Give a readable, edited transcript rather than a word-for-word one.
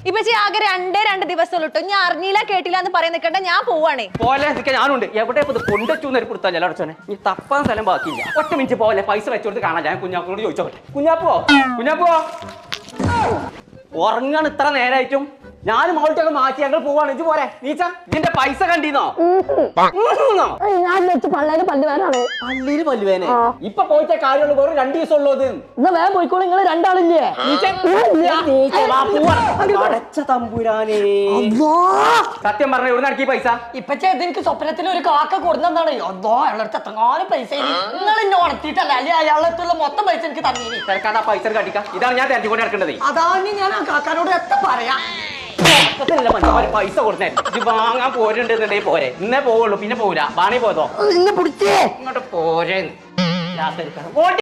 ഇപ്പച്ചി ആകെ 2 ദിവസം ഇട്ടു. ഞാൻ അറിഞ്ഞില്ല കേട്ടില്ല എന്ന് പറയാൻ നിൽക്കണ്ട, ഞാൻ പോവാണേ. പോലെ ഞാനുണ്ട്. എവിടെ കൊണ്ടുവച്ചു കൊടുത്താൽ അടച്ചോനെ. നീ തപ്പാൻ സ്ഥലം ബാക്കിയില്ല. 1 മിനിറ്റ് പോലെ പൈസ വെച്ചോടുത്ത് കാണാൻ. ഞാൻ കുഞ്ഞാപ്പിനോട് ചോദിച്ചോട്ടെ. കുഞ്ഞാപ്പോ ഉറങ്ങാണ് ഇത്ര നേരമായിട്ടും. ഞാനും അവൾക്കൊക്കെ മാറ്റി ഞങ്ങൾ പോവാണ്. ഇത് പോരെ നീച്ച ഇതിന്റെ പൈസ കണ്ടീന്നോ? പള്ളിയില് പല്ലുവേനാണ്. പള്ളിയില് പല്ലുവേനെ ഇപ്പൊ പോയിട്ട കാര്യമുള്ളൂ. വേറെ 2 ദിവസം ഉള്ളത്. എന്നാ വേഗം പോയിക്കോളൂ. നിങ്ങൾ 2 ആളില്ലേ? അടച്ച തമ്പുരാനേ. സത്യം പറഞ്ഞ ഇവിടെ നടക്കി പൈസ. ഇപ്പൊ എനിക്ക് സ്വപ്നത്തിൽ ഒരു കാക്ക കൊടുന്നതാണ്. അതോ അയാളടുത്ത് എത്രങ്ങാനും പൈസ നിങ്ങൾ എന്നെ ഉണർത്തിയിട്ടല്ല അല്ലെ അയാളടുത്തുള്ള മൊത്തം പൈസ എനിക്ക് തന്നീനി. തിരക്കാണ്ട് ആ പൈസ കടിക്കാം. ഇതാണ് ഞാൻ തിരഞ്ഞുകൊണ്ട് നടക്കേണ്ടത്. അതാണ് ഞാൻ ആ കാക്കാനോട് എത്ര പറയാ. പൈസ കൊടുത്തേ ഇത് വാങ്ങാൻ പോരുന്നുണ്ടെന്നുണ്ടെങ്കിൽ പോരെ. ഇന്നേ പോവുള്ളൂ, പിന്നെ പോവില്ല. വാണി പോയതോ ഇന്നെ പിടിച്ചേ ഇങ്ങോട്ട് പോരെ.